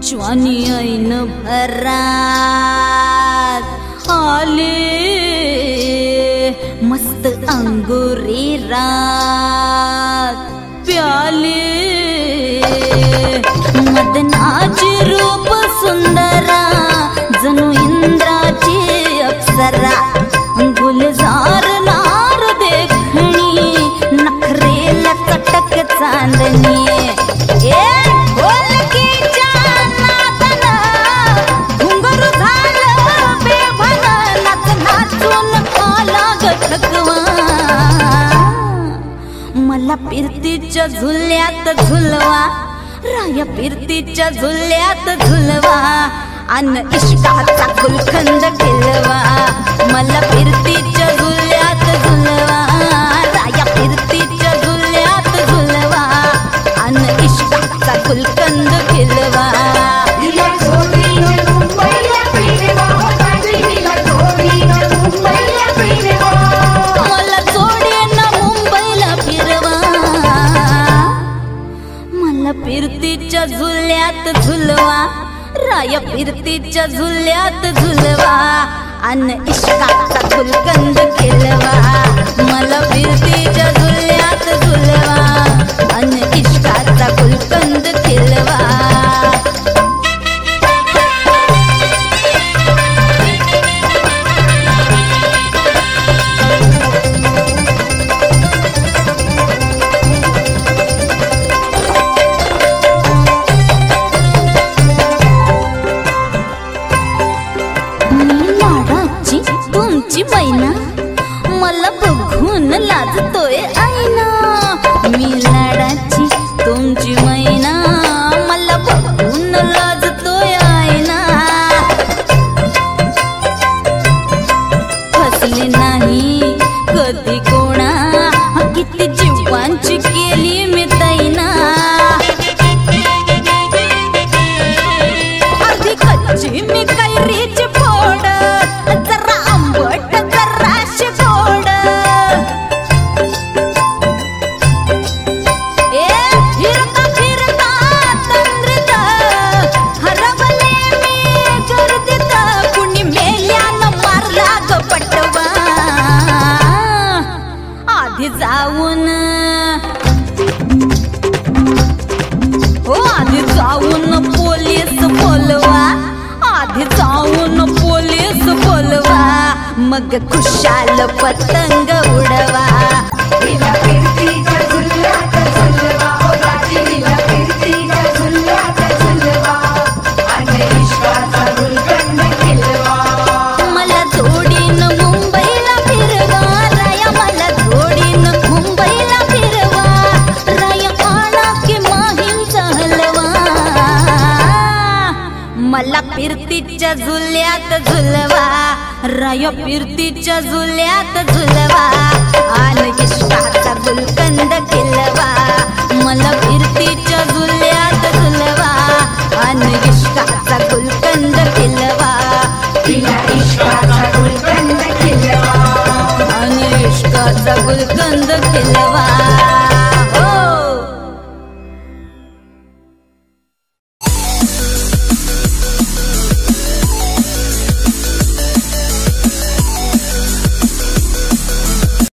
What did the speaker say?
ज्वानी ऐन भरात आले मस्त अंगुरी रात प्याले मदनाची रूप सुंदरा जणू इंद्राची अप्सरा गुलजार नार देखणी नखरेला चटक चांदणी मला पिरतीच्या झुल्यात झुलवा राया पिरतीच्या झुल्यात झुलवा अन इश्काचा गुलखंद केलवा मला पिरतीच्या झुल्यात झुलवा राया पिरतीच्या झुल्यात झुलवा अन इश्काचा गुलखंद केलवा पिरतीच्या झुल्यात झुलवा राया पिरतीच्या झुल्यात झुलवा अन इश्काचा गुलकंद केलवा मला पिरतीच्या झुल्यात झुलवा अन इश्काचा गुलकंद केलवा मैना मला बघून लाजतोय आईना मी लाडाची तुमची मैना मला बघून लाजतोय आईना फसले नाही कधी कोणा किती जीवांची केली मी तैना अर्धी कच्ची मी कैरीची फोड जरा आंबट जराशी गोड फिरता फिरता तंद्रीत हरवले मी गर्दीत कुणी मेल्यानं मारला ग पटवा आधी जाऊन पोलीस बोलवा आधी जाऊन पोलीस बोलवा मग खुशाल पतंग उडवा मला जोडीनं मुंबईला फिरवा राया मला जोडीनं मुंबईला फिरवा राया आणा की माहीमचा हलवा मला पिरतीच्या झुल्यात झुलवा राया पिरतीच्या झुल्यात झुलवा आन इश्काचा गुलकंद केलवा मला पिरतीच्या झुल्यात झुलवा आन इश्काचा गुलकंद केलवा तिला इश्काचा गुलकंद केलवा आन इश्काचा गुलकंद केलवा